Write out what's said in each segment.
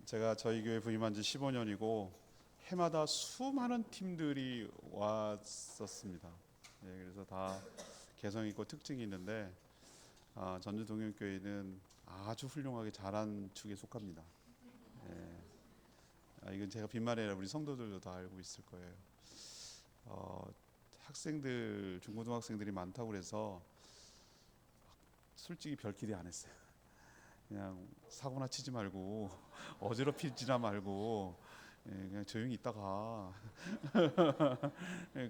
제가 저희 교회 부임한 지 15년이고 해마다 수많은 팀들이 왔었습니다. 그래서 다 개성 있고 특징이 있는데 전주 동영교회는 아주 훌륭하게 잘한 축에 속합니다. 이건 제가 빈말이 아니라 우리 성도들도 다 알고 있을 거예요. 학생들, 중고등학생들이 많다고 그래서 솔직히 별 기대 안 했어요. 그냥 사고나 치지 말고 어지럽히지나 말고 그냥 조용히 있다가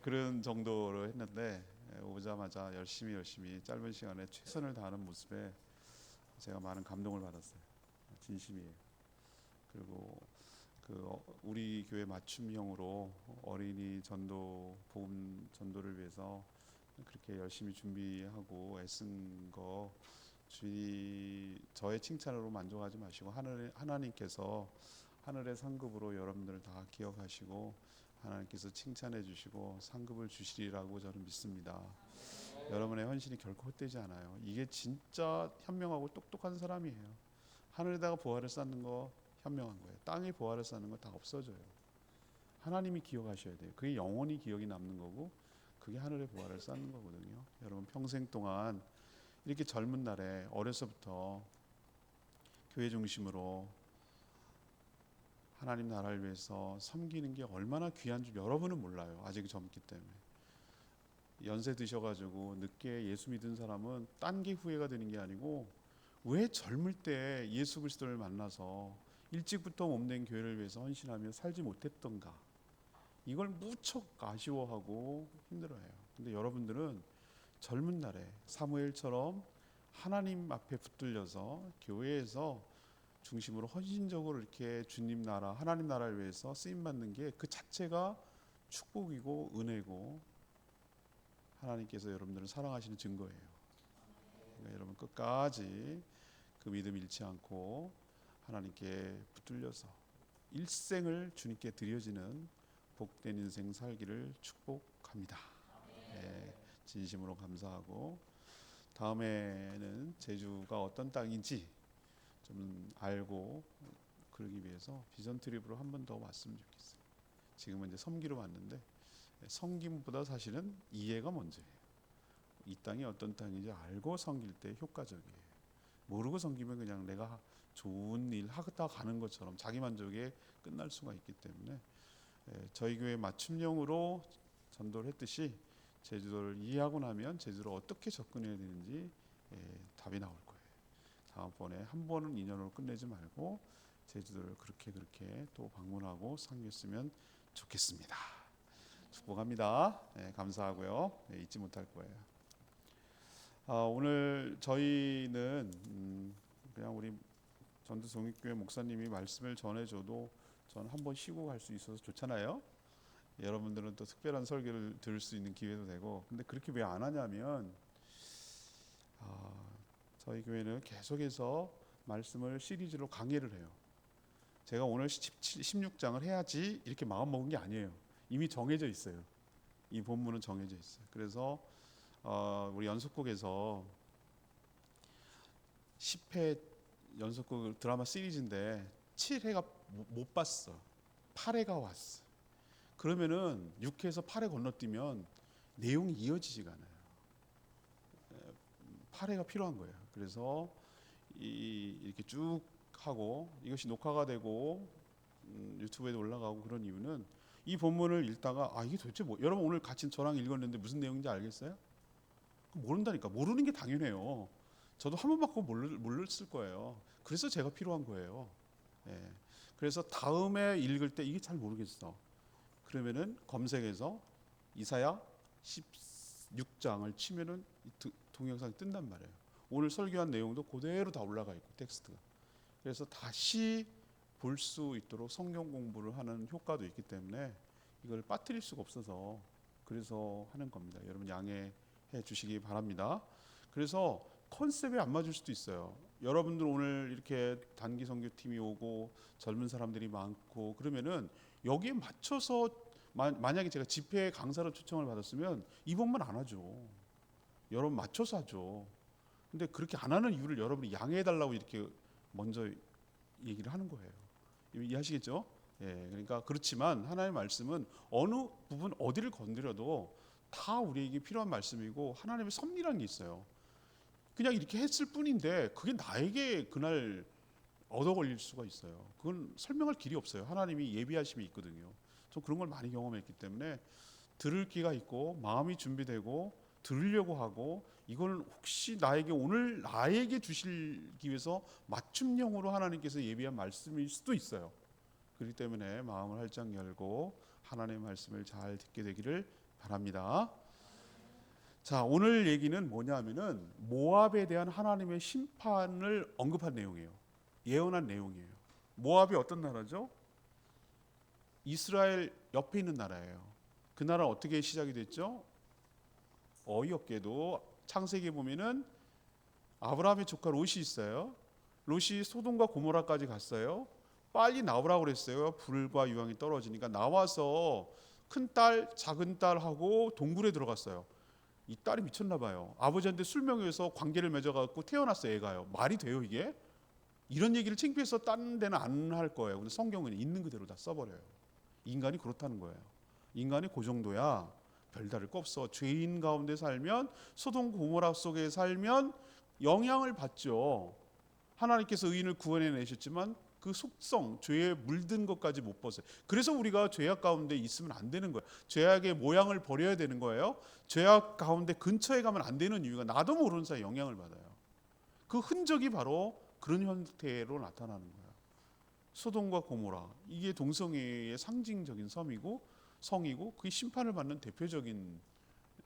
그런 정도로 했는데 오자마자 열심히 짧은 시간에 최선을 다하는 모습에 제가 많은 감동을 받았어요. 진심이에요. 그리고 우리 교회 맞춤형으로 어린이 전도 복음 전도를 위해서 그렇게 열심히 준비하고 애쓴 거 주의 저의 칭찬으로 만족하지 마시고 하나님께서 하늘의 상급으로 여러분들을 다 기억하시고 하나님께서 칭찬해 주시고 상급을 주시리라고 저는 믿습니다. 여러분의 헌신이 결코 헛되지 않아요. 이게 진짜 현명하고 똑똑한 사람이에요. 하늘에다가 보화를 쌓는 거 현명한 거예요. 땅에 보화를 쌓는 거 다 없어져요. 하나님이 기억하셔야 돼요. 그게 영원히 기억이 남는 거고 그게 하늘의 보화를 쌓는 거거든요. 여러분 평생 동안 이렇게 젊은 날에 어려서부터 교회 중심으로 하나님 나라를 위해서 섬기는 게 얼마나 귀한 줄 여러분은 몰라요. 아직 젊기 때문에. 연세 드셔가지고 늦게 예수 믿은 사람은 딴 게 후회가 되는 게 아니고 왜 젊을 때 예수 그리스도를 만나서 일찍부터 몸된 교회를 위해서 헌신하며 살지 못했던가. 이걸 무척 아쉬워하고 힘들어해요. 근데 여러분들은 젊은 날에 사무엘처럼 하나님 앞에 붙들려서 교회에서 중심으로 헌신적으로 이렇게 주님 나라, 하나님 나라를 위해서 쓰임 받는 게 그 자체가 축복이고 은혜고 하나님께서 여러분들을 사랑하시는 증거예요. 그러니까 여러분 끝까지 그 믿음 잃지 않고 하나님께 붙들려서 일생을 주님께 드려지는 복된 인생 살기를 축복합니다. 네, 진심으로 감사하고 다음에는 제주가 어떤 땅인지 좀 알고 그러기 위해서 비전 트립으로 한 번 더 왔으면 좋겠어요. 지금은 이제 섬기러 왔는데 섬김보다 사실은 이해가 먼저예요. 이 땅이 어떤 땅인지 알고 섬길 때 효과적이에요. 모르고 섬기면 그냥 내가 좋은 일 하다 가는 것처럼 자기 만족에 끝날 수가 있기 때문에 저희 교회 맞춤형으로 전도를 했듯이 제주도를 이해하고 나면 제주도를 어떻게 접근해야 되는지 답이 나올 거예요. 다음번에 한 번은 인연으로 끝내지 말고 제주도를 그렇게 또 방문하고 섬겼으면 좋겠습니다. 축복합니다. 감사하고요. 잊지 못할 거예요. 오늘 저희는 그냥 우리 전주 성익교회 목사님이 말씀을 전해줘도 저는 한 번 쉬고 갈 수 있어서 좋잖아요. 여러분들은 또 특별한 설교를 들을 수 있는 기회도 되고, 근데 그렇게 왜 안 하냐면 저희 교회는 계속해서 말씀을 시리즈로 강해를 해요. 제가 오늘 16장을 해야지 이렇게 마음 먹은 게 아니에요. 이미 정해져 있어요. 이 본문은 정해져 있어요. 그래서 우리 연속곡에서 10회 연속곡 드라마 시리즈인데 7회가 못 봤어. 8회가 왔어. 그러면은 6회에서 8회 건너뛰면 내용이 이어지지가 않아요. 8회가 필요한 거예요. 그래서 이렇게 쭉 하고 이것이 녹화가 되고 유튜브에도 올라가고 그런 이유는 이 본문을 읽다가 이게 도대체 뭐, 여러분 오늘 같이 저랑 읽었는데 무슨 내용인지 알겠어요? 모른다니까. 모르는 게 당연해요. 저도 한 번 받고 몰랐을 거예요. 그래서 제가 필요한 거예요. 그래서 다음에 읽을 때 이게 잘 모르겠어. 그러면은 검색해서 이사야 16장을 치면은 동영상이 뜬단 말이에요. 오늘 설교한 내용도 그대로 다 올라가 있고 텍스트가. 그래서 다시 볼 수 있도록 성경 공부를 하는 효과도 있기 때문에 이걸 빠뜨릴 수가 없어서 그래서 하는 겁니다. 여러분 양해해 주시기 바랍니다. 그래서 컨셉에 안 맞을 수도 있어요. 여러분들 오늘 이렇게 단기 선교팀이 오고 젊은 사람들이 많고 그러면은 여기에 맞춰서 만약에 제가 집회 강사로 초청을 받았으면 이번만 안 하죠. 여러분 맞춰서 하죠. 근데 그렇게 안 하는 이유를 여러분이 양해해 달라고 이렇게 먼저 얘기를 하는 거예요. 이해하시겠죠? 예, 그러니까 그렇지만 하나님의 말씀은 어느 부분 어디를 건드려도 다 우리에게 필요한 말씀이고 하나님의 섭리라는 게 있어요. 그냥 이렇게 했을 뿐인데 그게 나에게 그날 얻어 걸릴 수가 있어요. 그건 설명할 길이 없어요. 하나님이 예비하심이 있거든요. 저 그런 걸 많이 경험했기 때문에 들을 기가 있고 마음이 준비되고 들으려고 하고 이걸 혹시 나에게 오늘 나에게 주시기 위해서 맞춤형으로 하나님께서 예비한 말씀일 수도 있어요. 그렇기 때문에 마음을 활짝 열고 하나님의 말씀을 잘 듣게 되기를 바랍니다. 자, 오늘 얘기는 뭐냐면은 모압에 대한 하나님의 심판을 언급한 내용이에요. 예언한 내용이에요. 모압이 어떤 나라죠? 이스라엘 옆에 있는 나라예요. 그 나라 어떻게 시작이 됐죠? 어이없게도 창세기에 보면은 아브라함의 조카 롯이 있어요. 롯이 소돔과 고모라까지 갔어요. 빨리 나오라고 그랬어요. 불과 유황이 떨어지니까 나와서 큰딸, 작은딸하고 동굴에 들어갔어요. 이 딸이 미쳤나 봐요. 아버지한테 술 먹여서 관계를 맺어갖고 태어났어요. 애가요. 말이 돼요 이게? 이런 얘기를 창피해서 다른 데는 안 할 거예요. 근데 성경은 있는 그대로 다 써버려요. 인간이 그렇다는 거예요. 인간이 그 정도야. 별다를 거 없어. 죄인 가운데 살면 소돔 고모라 속에 살면 영향을 받죠. 하나님께서 의인을 구원해 내셨지만 그 속성, 죄에 물든 것까지 못 벗어요. 그래서 우리가 죄악 가운데 있으면 안 되는 거예요. 죄악의 모양을 버려야 되는 거예요. 죄악 가운데 근처에 가면 안 되는 이유가 나도 모르는 사이에 영향을 받아요. 그 흔적이 바로 그런 형태로 나타나는 거예요. 소돔과 고모라 이게 동성애의 상징적인 섬이고 성이고 그게 심판을 받는 대표적인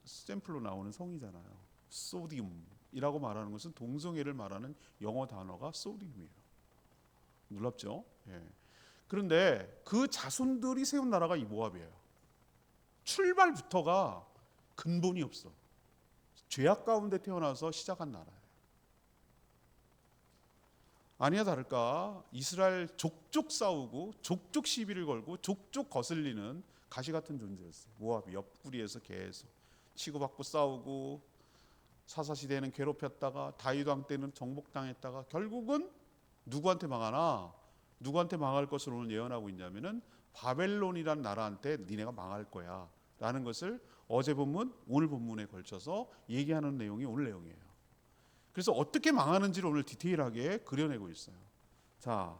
샘플로 나오는 성이잖아요. 소디움이라고 말하는 것은 동성애를 말하는 영어 단어가 소디움이에요. 놀랍죠? 예. 그런데 그 자손들이 세운 나라가 이 모압이에요. 출발부터가 근본이 없어. 죄악 가운데 태어나서 시작한 나라예요. 아니야 다를까 이스라엘 족족 싸우고 족족 시비를 걸고 족족 거슬리는 가시 같은 존재였어요. 모압이 옆구리에서 계속 치고받고 싸우고 사사시대에는 괴롭혔다가 다윗 왕 때는 정복당했다가 결국은 누구한테 망하나? 누구한테 망할 것을 오늘 예언하고 있냐면은 바벨론이란 나라한테 니네가 망할 거야 라는 것을 어제 본문 오늘 본문에 걸쳐서 얘기하는 내용이 오늘 내용이에요. 그래서 어떻게 망하는지를 오늘 디테일하게 그려내고 있어요. 자,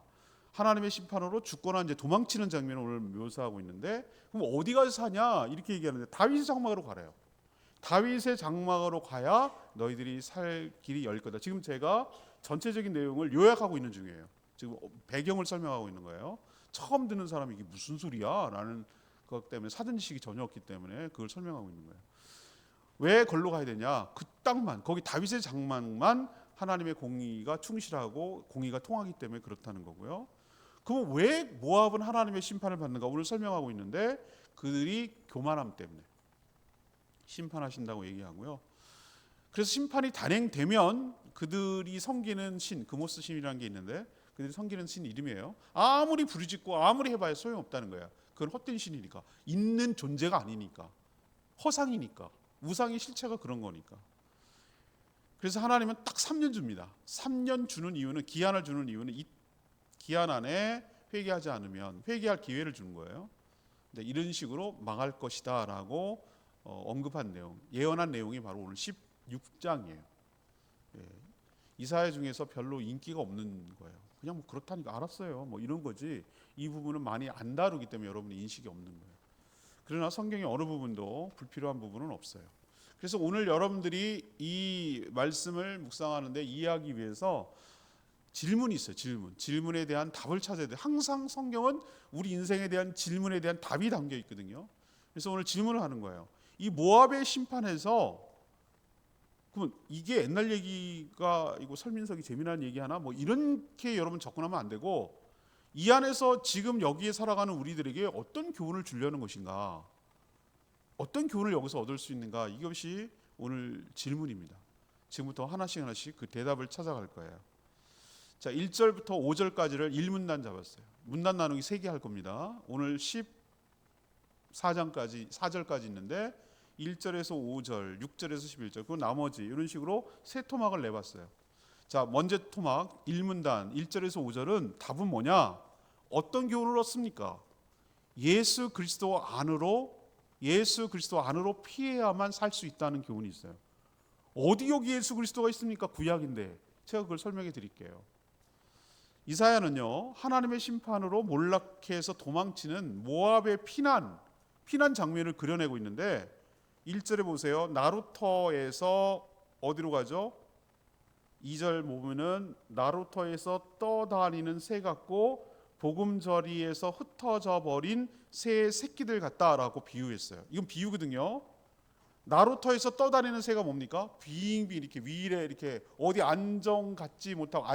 하나님의 심판으로 죽거나 이제 도망치는 장면을 오늘 묘사하고 있는데 그럼 어디 가서 사냐 이렇게 얘기하는데 다윗의 장막으로 가래요. 다윗의 장막으로 가야 너희들이 살 길이 열릴 거다. 지금 제가 전체적인 내용을 요약하고 있는 중이에요. 지금 배경을 설명하고 있는 거예요. 처음 듣는 사람이 이게 무슨 소리야? 라는 것 때문에 사전 지식이 전혀 없기 때문에 그걸 설명하고 있는 거예요. 왜 걸로 가야 되냐? 그 땅만, 거기 다윗의 장막만 하나님의 공의가 충실하고 공의가 통하기 때문에 그렇다는 거고요. 그럼 왜 모압은 하나님의 심판을 받는가? 오늘 설명하고 있는데 그들이 교만함 때문에 심판하신다고 얘기하고요. 그래서 심판이 단행되면 그들이 섬기는 신, 그모스 신이라는 게 있는데 그들이 섬기는 신 이름이에요. 아무리 부르짖고 아무리 해봐야 소용없다는 거야. 그건 헛된 신이니까. 있는 존재가 아니니까. 허상이니까. 우상의 실체가 그런 거니까. 그래서 하나님은 딱 3년 줍니다. 3년 주는 이유는 기한을 주는 이유는 이 기한 안에 회개하지 않으면 회개할 기회를 주는 거예요. 근데 이런 식으로 망할 것이다라고 언급한 내용, 예언한 내용이 바로 오늘 16장이에요. 예. 이사야 중에서 별로 인기가 없는 거예요. 그냥 뭐 그렇다니까 알았어요. 뭐 이런 거지. 이 부분은 많이 안 다루기 때문에 여러분이 인식이 없는 거예요. 그러나 성경의 어느 부분도 불필요한 부분은 없어요. 그래서 오늘 여러분들이 이 말씀을 묵상하는데 이해하기 위해서 질문이 있어요. 질문에 대한 답을 찾아야 돼요. 항상 성경은 우리 인생에 대한 질문에 대한 답이 담겨 있거든요. 그래서 오늘 질문을 하는 거예요. 이 모압의 심판에서 그러면 이게 옛날 얘기가 이거 설민석이 재미난 얘기 하나 뭐 이렇게 여러분 접근하면 안 되고 이 안에서 지금 여기에 살아가는 우리들에게 어떤 교훈을 주려는 것인가, 어떤 교훈을 여기서 얻을 수 있는가, 이것이 오늘 질문입니다. 지금부터 하나씩 그 대답을 찾아갈 거예요. 자, 1절부터 5절까지를 1문단 잡았어요. 문단 나누기 3개 할 겁니다. 오늘 4절까지 있는데 1절에서 5절, 6절에서 11절, 그 나머지 이런 식으로 세 토막을 내봤어요. 자, 먼저 토막 1문단 1절에서 5절은 답은 뭐냐? 어떤 교훈을 얻습니까? 예수 그리스도 안으로 피해야만 살 수 있다는 교훈이 있어요. 어디 여기 예수 그리스도가 있습니까? 구약인데. 제가 그걸 설명해 드릴게요. 이사야는요, 하나님의 심판으로 몰락해서 도망치는 모압의 피난 장면을 그려내고 있는데 1절에 보세요. 나루터에서 어디로 가죠? 2절 보면은 나루터에서 떠다니는 새 같고 보금자리에서 흩어져 버린 새의 새끼들 같다라고 비유했어요. 이건 비유거든요. 나루터에서 떠다니는 새가 뭡니까? 빙빙 이렇게 위에 이렇게 어디 안정 갖지 못하고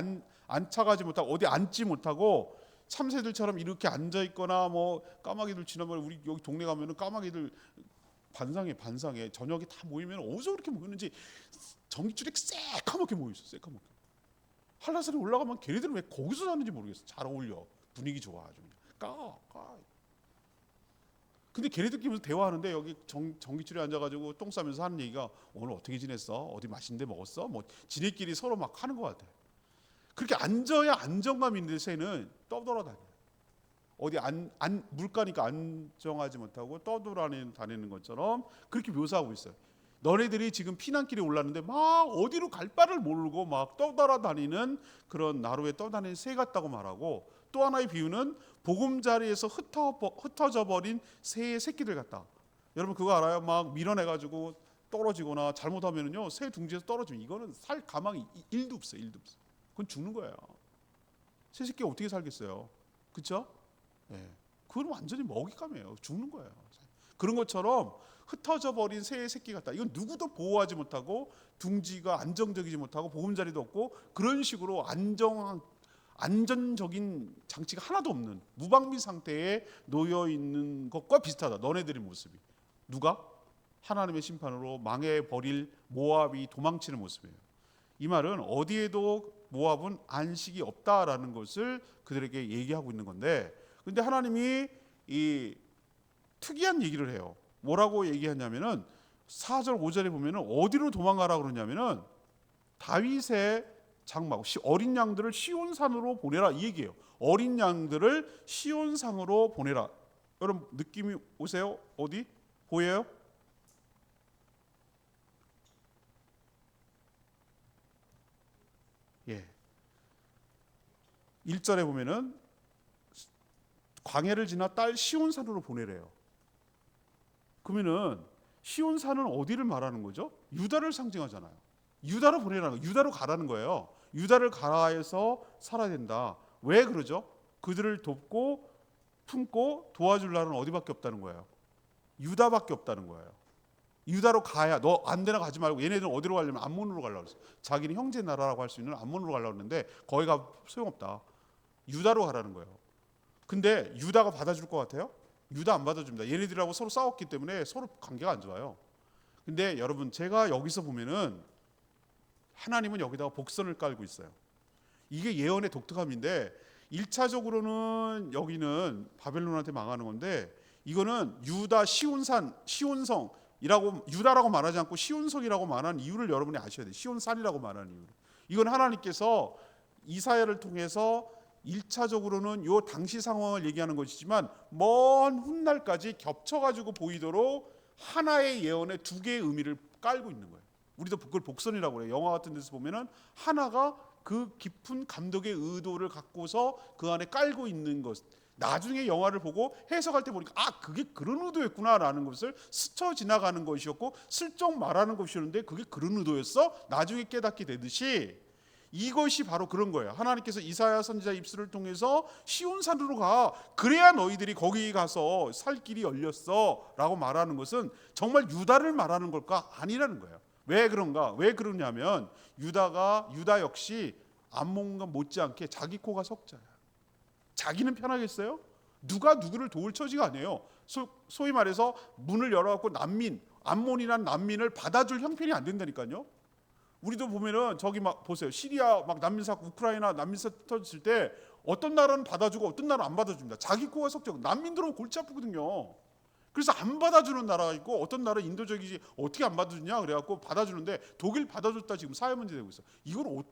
안착하지 못하고 어디 앉지 못하고 참새들처럼 이렇게 앉아 있거나 뭐 까마귀들 지난번에 우리 여기 동네 가면은 까마귀들 반상에 저녁에 다 모이면 어디서 그렇게 모이는지 전기줄에 새까맣게 모여 있어. 새까맣게. 한라산에 올라가면 걔네들은 왜 거기서 사는지 모르겠어. 잘 어울려. 분위기 좋아 아주. 까. 근데 걔네들끼리 대화하는데 여기 전기줄에 앉아가지고 똥 싸면서 하는 얘기가 오늘 어떻게 지냈어? 어디 맛있는 데 먹었어? 뭐 지네끼리 서로 막 하는 것 같아. 그렇게 앉아야 안정감 있는데 새는 떠돌아다녀. 어디 물가니까 안정하지 못하고 떠돌아다니는 것처럼 그렇게 묘사하고 있어요. 너네들이 지금 피난길에 올랐는데 막 어디로 갈 바를 모르고 막 떠돌아다니는 그런 나루에 떠다니는 새 같다고 말하고, 또 하나의 비유는 보금자리에서 흩어져 버린 새의 새끼들 같다. 여러분 그거 알아요? 막 밀어내가지고 떨어지거나 잘못하면은요 새 둥지에서 떨어지면 이거는 살 가망이 1도 없어요. 1도 없어요. 그건 죽는 거예요. 새 새끼가 어떻게 살겠어요? 그렇죠? 네. 그건 완전히 먹잇감이에요. 죽는 거예요. 그런 것처럼 흩어져 버린 새의 새끼 같다. 이건 누구도 보호하지 못하고 둥지가 안정적이지 못하고 보금자리도 없고 그런 식으로 안전적인 장치가 하나도 없는 무방비 상태에 놓여 있는 것과 비슷하다. 너네들의 모습이. 누가? 하나님의 심판으로 망해 버릴 모압이 도망치는 모습이에요. 이 말은 어디에도 모압은 안식이 없다라는 것을 그들에게 얘기하고 있는 건데, 근데 하나님이 이 특이한 얘기를 해요. 뭐라고 얘기하냐면은 4절 5절에 보면은 어디로 도망가라 그러냐면은 다윗의 장막 어린 양들을 시온산으로 보내라 이 얘기예요. 어린 양들을 시온산으로 보내라. 여러분 느낌이 오세요? 어디? 보여요? 예. 1절에 보면은 광해를 지나 딸 시온산으로 보내래요. 그러면은 시온산은 어디를 말하는 거죠? 유다를 상징하잖아요. 유다로 보내라는 거예요. 유다로 가라는 거예요. 유다를 가라해서 살아야 된다. 왜 그러죠? 그들을 돕고 품고 도와줄 나라는 어디밖에 없다는 거예요. 유다밖에 없다는 거예요. 유다로 가야, 너 안 되나 가지 말고, 얘네들은 어디로 가려면 암몬으로 가려고 그랬어. 자기는 형제 나라라고 할 수 있는 암몬으로 가려고 했는데 거기 가 소용없다. 유다로 가라는 거예요. 근데 유다가 받아줄 것 같아요? 유다 안 받아줍니다. 얘네들하고 서로 싸웠기 때문에 서로 관계가 안 좋아요. 근데 여러분 제가 여기서 보면은 하나님은 여기다가 복선을 깔고 있어요. 이게 예언의 독특함인데 1차적으로는 여기는 바벨론한테 망하는 건데, 이거는 유다 시온성이라고 유다라고 말하지 않고 시온성이라고 말하는 이유를 여러분이 아셔야 돼요. 시온산이라고 말하는 이유를. 이건 하나님께서 이사야를 통해서 1차적으로는 요 당시 상황을 얘기하는 것이지만 먼 훗날까지 겹쳐가지고 보이도록 하나의 예언에 두 개의 의미를 깔고 있는 거예요. 우리도 그걸 복선이라고 해요. 영화 같은 데서 보면은 하나가 그 깊은 감독의 의도를 갖고서 그 안에 깔고 있는 것. 나중에 영화를 보고 해석할 때 보니까 그게 그런 의도였구나라는 것을 스쳐 지나가는 것이었고 슬쩍 말하는 것이었는데 그게 그런 의도였어? 나중에 깨닫게 되듯이 이것이 바로 그런 거예요. 하나님께서 이사야 선지자 입술을 통해서 시온산으로 가. 그래야 너희들이 거기 가서 살 길이 열렸어 라고 말하는 것은 정말 유다를 말하는 걸까? 아니라는 거예요. 왜 그런가? 왜 그러냐면 유다 역시 암몬과 못지않게 자기 코가 석자야. 자기는 편하겠어요? 누가 누구를 도울 처지가 아니에요. 소위 말해서 문을 열어갖고 암몬이란 난민을 받아줄 형편이 안 된다니까요. 우리도 보면은 저기 막 보세요. 시리아 막 난민 사건, 우크라이나 난민 사건 터졌을 때 어떤 나라는 받아주고 어떤 나라는 안 받아줍니다. 자기 코가 석자고 난민 들어오면 골치 아프거든요. 그래서 안 받아주는 나라가 있고 어떤 나라 인도적이지 어떻게 안 받아주냐 그래갖고 받아주는데 독일 받아줬다 지금 사회 문제 되고 있어. 이건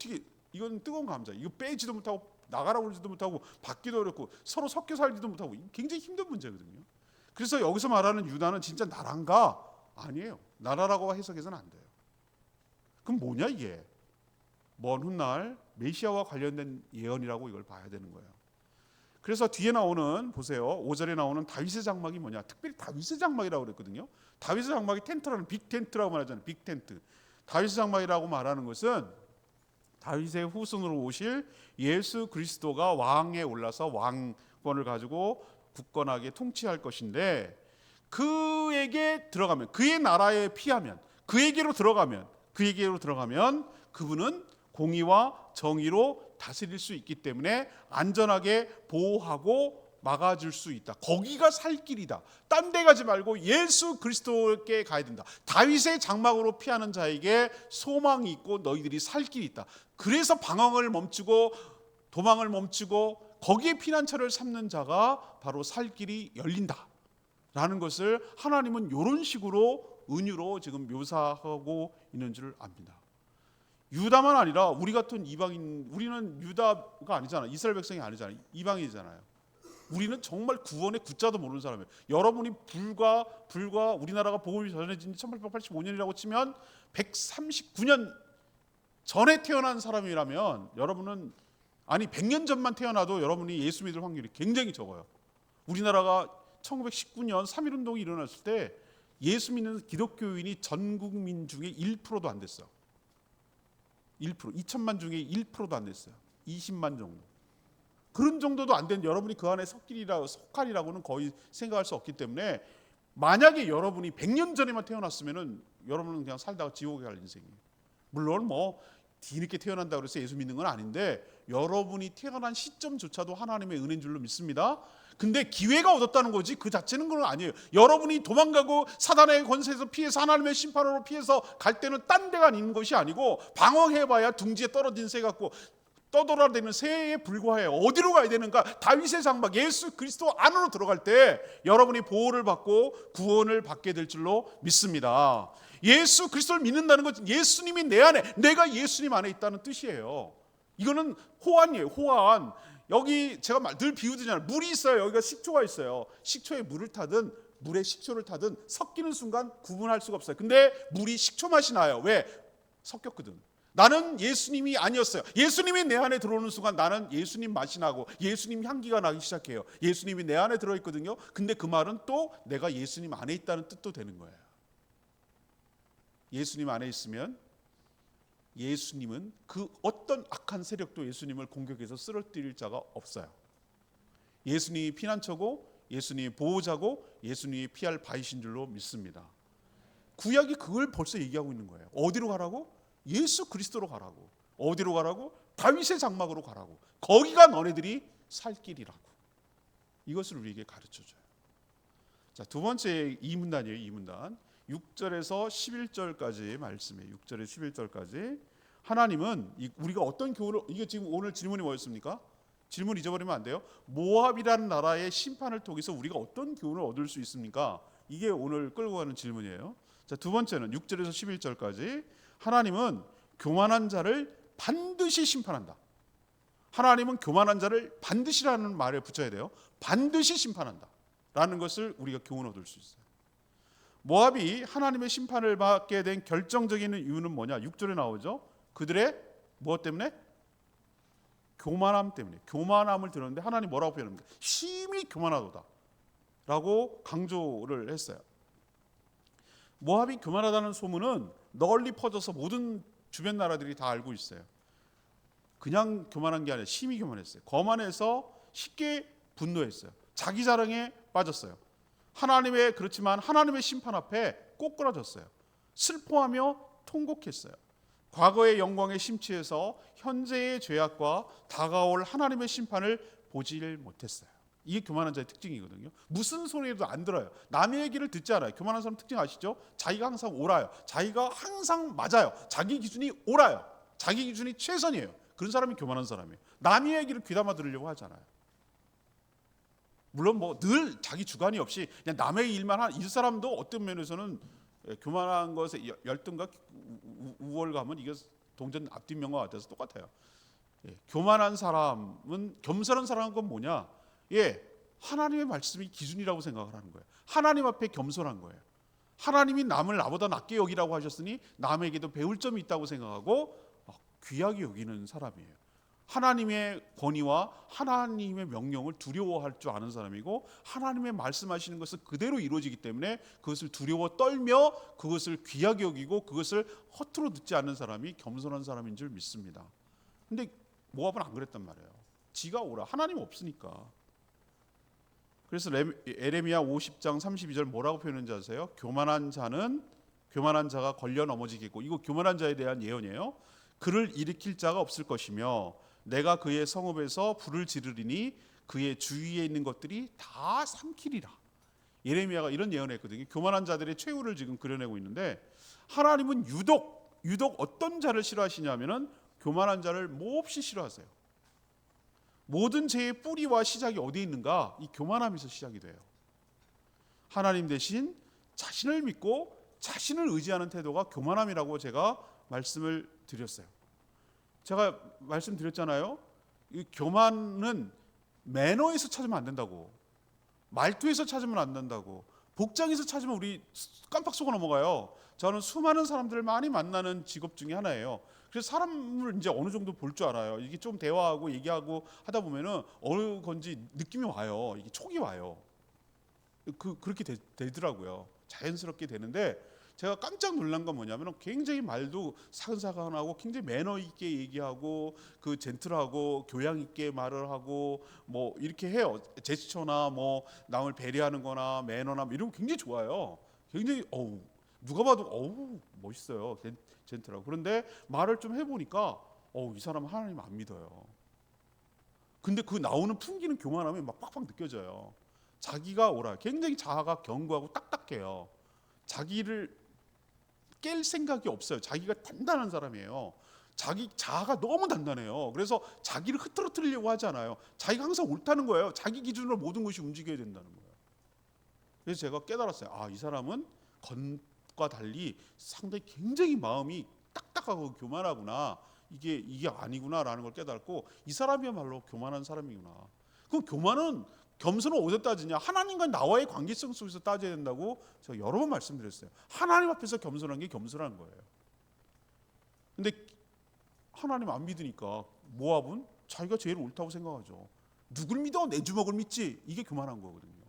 뜨거운 감자. 이거 빼지도 못하고 나가라고 그러지도 못하고 받기도 어렵고 서로 섞여 살지도 못하고 굉장히 힘든 문제거든요. 그래서 여기서 말하는 유다는 진짜 나라인가? 아니에요. 나라라고 해석해서는 안 돼요. 그럼 뭐냐 이게? 먼 훗날 메시아와 관련된 예언이라고 이걸 봐야 되는 거예요. 그래서 뒤에 나오는 보세요. 5절에 나오는 다윗의 장막이 뭐냐? 특별히 다윗의 장막이라고 그랬거든요. 다윗의 장막이 텐트라는 빅 텐트라고 말하잖아요. 빅 텐트. 다윗의 장막이라고 말하는 것은 다윗의 후손으로 오실 예수 그리스도가 왕에 올라서 왕권을 가지고 굳건하게 통치할 것인데 그에게 들어가면 그의 나라에 피하면 그에게로 들어가면 그분은 공의와 정의로 다스릴 수 있기 때문에 안전하게 보호하고 막아줄 수 있다. 거기가 살 길이다. 딴 데 가지 말고 예수 그리스도께 가야 된다. 다윗의 장막으로 피하는 자에게 소망이 있고 너희들이 살 길이 있다. 그래서 방황을 멈추고 도망을 멈추고 거기에 피난처를 삼는 자가 바로 살 길이 열린다 라는 것을 하나님은 이런 식으로 은유로 지금 묘사하고 있는 줄 압니다. 유다만 아니라 우리 같은 이방인, 우리는 유다가 아니잖아요. 이스라엘 백성이 아니잖아요. 이방인이잖아요. 우리는 정말 구원의 구자도 모르는 사람이에요. 여러분이 불과 우리나라가 복음이 전해진 지 1885년이라고 치면 139년 전에 태어난 사람이라면 여러분은 100년 전만 태어나도 여러분이 예수 믿을 확률이 굉장히 적어요. 우리나라가 1919년 3.1운동이 일어났을 때 예수 믿는 기독교인이 전 국민 중에 1%도 안 됐어요. 1%, 2천만 중에 1%도 안 됐어요. 20만 정도. 그런 정도도 안 된 여러분이 그 안에 속할이라고는 거의 생각할 수 없기 때문에 만약에 여러분이 100년 전에만 태어났으면은 여러분은 그냥 살다가 지옥에 갈 인생이에요. 물론 뭐 뒤늦게 태어난다고 해서 예수 믿는 건 아닌데 여러분이 태어난 시점조차도 하나님의 은혜인 줄로 믿습니다. 근데 기회가 얻었다는 거지 그 자체는 그건 아니에요. 여러분이 도망가고 사단의 권세에서 피해서 하나님의 심판으로 피해서 갈 때는 딴 데가 있는 것이 아니고 방황해봐야 둥지에 떨어진 새 같고 떠돌아다니는 새에 불과해요. 어디로 가야 되는가? 다윗의 장막 예수 그리스도 안으로 들어갈 때 여러분이 보호를 받고 구원을 받게 될 줄로 믿습니다. 예수 그리스도를 믿는다는 것은 예수님이 내 안에, 내가 예수님 안에 있다는 뜻이에요. 이거는 호환이에요. 호환. 여기 제가 늘 비유드리잖아요. 물이 있어요. 여기가 식초가 있어요. 식초에 물을 타든 물에 식초를 타든 섞이는 순간 구분할 수가 없어요. 근데 물이 식초 맛이 나요. 왜? 섞였거든. 나는 예수님이 아니었어요. 예수님이 내 안에 들어오는 순간 나는 예수님 맛이 나고 예수님 향기가 나기 시작해요. 예수님이 내 안에 들어있거든요. 근데 그 말은 또 내가 예수님 안에 있다는 뜻도 되는 거예요. 예수님 안에 있으면 예수님은 그 어떤 악한 세력도 예수님을 공격해서 쓰러뜨릴 자가 없어요. 예수님이 피난처고 예수님이 보호자고 예수님이 피할 바이신 줄로 믿습니다. 구약이 그걸 벌써 얘기하고 있는 거예요. 어디로 가라고? 예수 그리스도로 가라고. 어디로 가라고? 다윗의 장막으로 가라고. 거기가 너네들이 살 길이라고. 이것을 우리에게 가르쳐줘요. 자, 두 번째 이문단이에요. 이문단. 6절에서 11절까지 말씀이에요. 6절에서 11절까지 하나님은 우리가 어떤 교훈을, 이게 지금 오늘 질문이 뭐였습니까? 질문 잊어버리면 안 돼요. 모압이라는 나라의 심판을 통해서 우리가 어떤 교훈을 얻을 수 있습니까? 이게 오늘 끌고 가는 질문이에요. 자, 두 번째는 6절에서 11절까지 하나님은 교만한 자를 반드시 심판한다. 하나님은 교만한 자를 반드시라는 말에 붙여야 돼요. 반드시 심판한다 라는 것을 우리가 교훈을 얻을 수 있어요. 모압이 하나님의 심판을 받게 된 결정적인 이유는 뭐냐? 6절에 나오죠. 그들의 무엇 때문에? 교만함 때문에. 교만함을 들었는데 하나님 뭐라고 표현합니까? 심히 교만하도다 라고 강조를 했어요. 모압이 교만하다는 소문은 널리 퍼져서 모든 주변 나라들이 다 알고 있어요. 그냥 교만한 게 아니라 심히 교만했어요. 거만해서 쉽게 분노했어요. 자기 자랑에 빠졌어요. 그렇지만 하나님의 심판 앞에 꼬꾸라졌어요. 슬퍼하며 통곡했어요. 과거의 영광에 심취해서 현재의 죄악과 다가올 하나님의 심판을 보질 못했어요. 이게 교만한 자의 특징이거든요. 무슨 소리도 안 들어요. 남의 얘기를 듣지 않아요. 교만한 사람 특징 아시죠? 자기가 항상 옳아요. 자기가 항상 맞아요. 자기 기준이 옳아요. 자기 기준이 최선이에요. 그런 사람이 교만한 사람이에요. 남의 얘기를 귀담아 들으려고 하잖아요. 물론 뭐 늘 자기 주관이 없이 그냥 남의 일만 한 이 사람도 어떤 면에서는 교만한 것에 열등과 우월감은 이게 동전 앞뒷면과 같아서 똑같아요. 교만한 사람은, 겸손한 사람은 건 뭐냐? 하나님의 말씀이 기준이라고 생각을 하는 거예요. 하나님 앞에 겸손한 거예요. 하나님이 남을 나보다 낮게 여기라고 하셨으니 남에게도 배울 점이 있다고 생각하고 귀하게 여기는 사람이에요. 하나님의 권위와 하나님의 명령을 두려워할 줄 아는 사람이고, 하나님의 말씀하시는 것은 그대로 이루어지기 때문에 그것을 두려워 떨며 그것을 귀하게 여기고 그것을 허투루 듣지 않는 사람이 겸손한 사람인 줄 믿습니다. 근데 모압은 안 그랬단 말이에요. 지가 오라, 하나님 없으니까. 그래서 에레미야 50장 32절 뭐라고 표현했는지 아세요? 교만한 자가 걸려 넘어지겠고, 이거 교만한 자에 대한 예언이에요. 그를 일으킬 자가 없을 것이며 내가 그의 성읍에서 불을 지르리니 그의 주위에 있는 것들이 다 삼키리라. 예레미야가 이런 예언을 했거든요. 교만한 자들의 최후를 지금 그려내고 있는데, 하나님은 유독 어떤 자를 싫어하시냐면은 교만한 자를 몹시 싫어하세요. 모든 죄의 뿌리와 시작이 어디에 있는가? 이 교만함에서 시작이 돼요. 하나님 대신 자신을 믿고 자신을 의지하는 태도가 교만함이라고 제가 말씀을 드렸어요. 제가 말씀드렸잖아요. 이 교만은 매너에서 찾으면 안 된다고, 말투에서 찾으면 안 된다고, 복장에서 찾으면 우리 깜빡 속아 넘어가요. 저는 수많은 사람들을 많이 만나는 직업 중에 하나예요. 그래서 사람을 이제 어느 정도 볼 줄 알아요. 이게 좀 대화하고 얘기하고 하다 보면은 어느 건지 느낌이 와요. 이게 촉이 와요. 그렇게 되더라고요. 자연스럽게 되는데, 제가 깜짝 놀란 건 뭐냐면 굉장히 말도 사근사근하고 굉장히 매너 있게 얘기하고 그 젠틀하고 교양 있게 말을 하고 뭐 이렇게 해요. 제스처나 뭐 남을 배려하는 거나 매너나 이런 거 굉장히 좋아요. 굉장히 누가 봐도 멋있어요. 젠틀하고. 그런데 말을 좀 해보니까 이 사람은 하나님 안 믿어요. 근데 그 나오는 풍기는 교만함이 막 빡빡 느껴져요. 자기가 굉장히 자아가 견고하고 딱딱해요. 자기를 깰 생각이 없어요. 자기가 단단한 사람이에요. 자기 자아가 너무 단단해요. 그래서 자기를 흐트러뜨리려고 하지 않아요. 자기가 항상 옳다는 거예요. 자기 기준으로 모든 것이 움직여야 된다는 거예요. 그래서 제가 깨달았어요. 이 사람은 건과 달리 상당히 굉장히 마음이 딱딱하고 교만하구나. 이게 아니구나라는 걸 깨달았고, 이 사람이야말로 교만한 사람이구나. 그럼 교만은, 겸손은 어디서 따지냐? 하나님과 나와의 관계성 속에서 따져야 된다고 제가 여러 번 말씀드렸어요. 하나님 앞에서 겸손한 게 겸손한 거예요. 근데 하나님 안 믿으니까 모압은 자기가 제일 옳다고 생각하죠. 누굴 믿어? 내 주먹을 믿지. 이게 교만한 거거든요.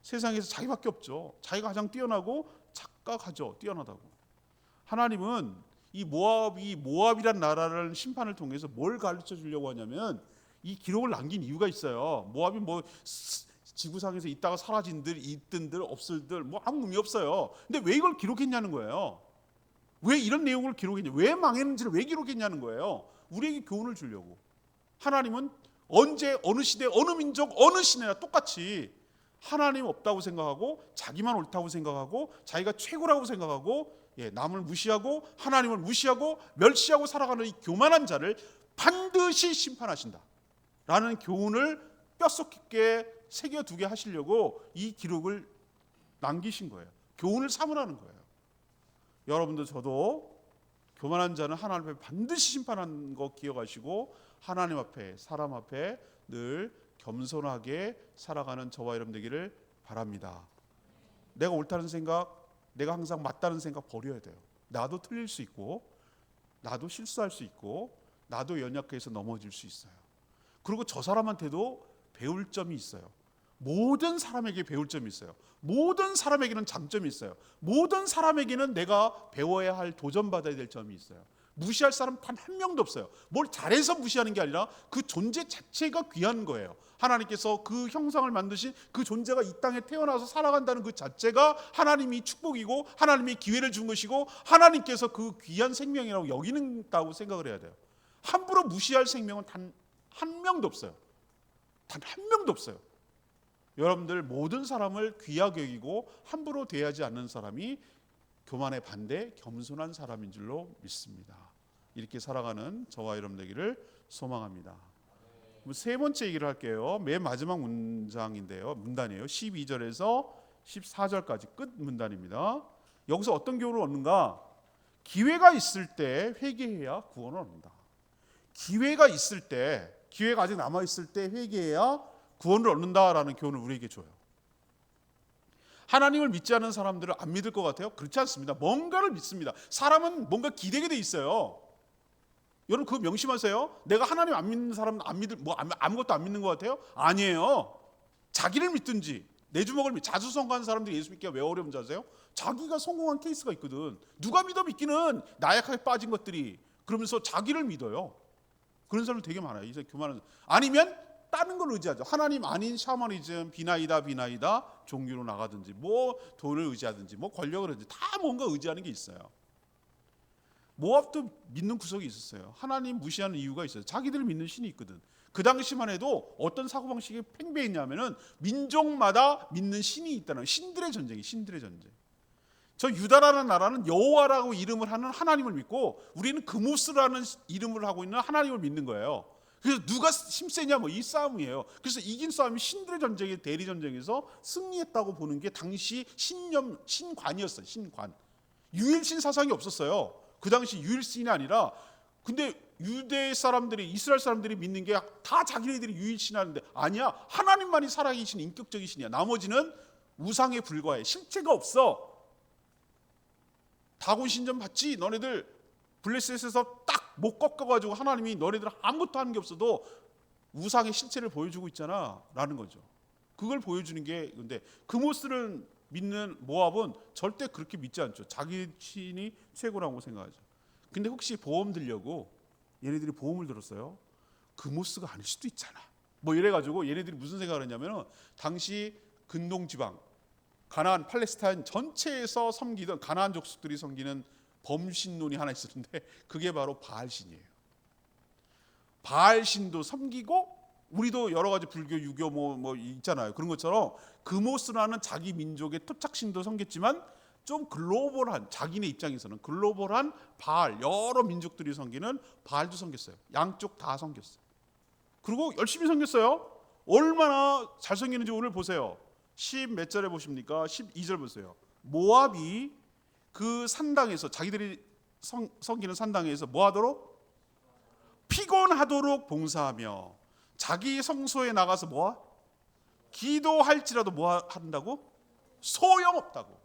세상에서 자기밖에 없죠. 자기가 가장 뛰어나고 착각하죠. 뛰어나다고. 하나님은 이 모압이란 나라라는 심판을 통해서 뭘 가르쳐 주려고 하냐면, 이 기록을 남긴 이유가 있어요. 모압이 지구상에서 있다가 사라진들, 있든들 없을들 아무 의미 없어요. 근데 왜 이걸 기록했냐는 거예요. 왜 이런 내용을 기록했냐? 왜 망했는지를 왜 기록했냐는 거예요. 우리에게 교훈을 주려고. 하나님은 언제, 어느 시대, 어느 민족, 어느 시대나 똑같이 하나님 없다고 생각하고 자기만 옳다고 생각하고 자기가 최고라고 생각하고 남을 무시하고 하나님을 무시하고 멸시하고 살아가는 이 교만한 자를 반드시 심판하신다 라는 교훈을 뼛속 깊게 새겨두게 하시려고 이 기록을 남기신 거예요. 교훈을 삼으라는 거예요. 여러분도 저도 교만한 자는 하나님 앞에 반드시 심판하는 거 기억하시고, 하나님 앞에, 사람 앞에 늘 겸손하게 살아가는 저와 여러분 되기를 바랍니다. 내가 옳다는 생각, 내가 항상 맞다는 생각 버려야 돼요. 나도 틀릴 수 있고, 나도 실수할 수 있고, 나도 연약해서 넘어질 수 있어요. 그리고 저 사람한테도 배울 점이 있어요. 모든 사람에게 배울 점이 있어요. 모든 사람에게는 장점이 있어요. 모든 사람에게는 내가 배워야 할, 도전받아야 될 점이 있어요. 무시할 사람 단 한 명도 없어요. 뭘 잘해서 무시하는 게 아니라 그 존재 자체가 귀한 거예요. 하나님께서 그 형상을 만드신 그 존재가 이 땅에 태어나서 살아간다는 그 자체가 하나님이 축복이고 하나님이 기회를 준 것이고 하나님께서 그 귀한 생명이라고 여기는다고 생각을 해야 돼요. 함부로 무시할 생명은 단 한 명도 없어요. 단 한 명도 없어요. 여러분들 모든 사람을 귀하게 여기고 함부로 대하지 않는 사람이 교만의 반대, 겸손한 사람인 줄로 믿습니다. 이렇게 살아가는 저와 여러분 되기를 소망합니다. 세 번째 얘기를 할게요. 맨 마지막 문장인데요. 문단이에요. 12절에서 14절까지 끝 문단입니다. 여기서 어떤 교훈을 얻는가? 기회가 있을 때 회개해야 구원을 얻는다. 기회가 있을 때, 기회가 아직 남아 있을 때 회개해야 구원을 얻는다라는 교훈을 우리에게 줘요. 하나님을 믿지 않는 사람들은 안 믿을 것 같아요? 그렇지 않습니다. 뭔가를 믿습니다. 사람은 뭔가 기대게 돼 있어요. 여러분 그거 명심하세요. 내가 하나님 안 믿는 사람은 아무것도 안 믿는 것 같아요? 아니에요. 자기를 믿든지 내 주먹을 자수성가하는 사람들이 예수 믿기가 왜 어려운지 아세요? 자기가 성공한 케이스가 있거든. 누가 믿어 믿기는 나약하게 빠진 것들이. 그러면서 자기를 믿어요. 그런 사람 되게 많아요. 이제 교만한. 아니면 다른 걸 의지하죠. 하나님 아닌 샤머니즘, 비나이다 종교로 나가든지 뭐 돈을 의지하든지 뭐 권력을 의지, 다 뭔가 의지하는 게 있어요. 모압도 믿는 구석이 있었어요. 하나님 무시하는 이유가 있어요. 자기들 믿는 신이 있거든. 그 당시만 해도 어떤 사고방식이 팽배했냐면은 민족마다 믿는 신이 있다는, 신들의 전쟁이, 신들의 전쟁. 저 유다라는 나라는 여호와라고 이름을 하는 하나님을 믿고 우리는 그모스라는 이름을 하고 있는 하나님을 믿는 거예요. 그래서 누가 힘세냐 뭐 이 싸움이에요. 그래서 이긴 싸움이 신들의 전쟁의 대리 전쟁에서 승리했다고 보는 게 당시 신관이었어요. 신관. 유일신 사상이 없었어요. 그 당시 유일신이 아니라, 근데 유대 사람들이, 이스라엘 사람들이 믿는 게 다 자기네들이 유일신하는데 아니야. 하나님만이 살아계신 인격적인 신이야. 나머지는 우상에 불과해. 실체가 없어. 다곤 신전 봤지? 너네들 블레셋에서 딱 못 꺾어가지고 하나님이 너네들 아무것도 하는 게 없어도 우상의 실체를 보여주고 있잖아 라는 거죠. 그걸 보여주는 게, 근데 그모스를 믿는 모압은 절대 그렇게 믿지 않죠. 자기 신이 최고라고 생각하죠. 근데 혹시 보험 들려고 얘네들이 보험을 들었어요? 그모스가 아닐 수도 있잖아 뭐 이래가지고 얘네들이 무슨 생각을 했냐면, 당시 근동지방 가나안 팔레스타인 전체에서 섬기던 가나안 족속들이 섬기는 범신론이 하나 있었는데 그게 바로 바알신이에요. 바알신도 섬기고, 우리도 여러 가지 불교, 유교 뭐 있잖아요. 그런 것처럼 그모스라는 자기 민족의 토착신도 섬겼지만 좀 글로벌한, 자기네 입장에서는 글로벌한 바알, 여러 민족들이 섬기는 바알도 섬겼어요. 양쪽 다 섬겼어요. 그리고 열심히 섬겼어요. 얼마나 잘 섬기는지 오늘 보세요. 10 몇 절에 보십니까? 12절 보세요. 모압이 그 산당에서, 자기들이 섬기는 산당에서 뭐 하도록? 피곤하도록 봉사하며, 자기 성소에 나가서 뭐? 기도할지라도 뭐 한다고? 소용없다고.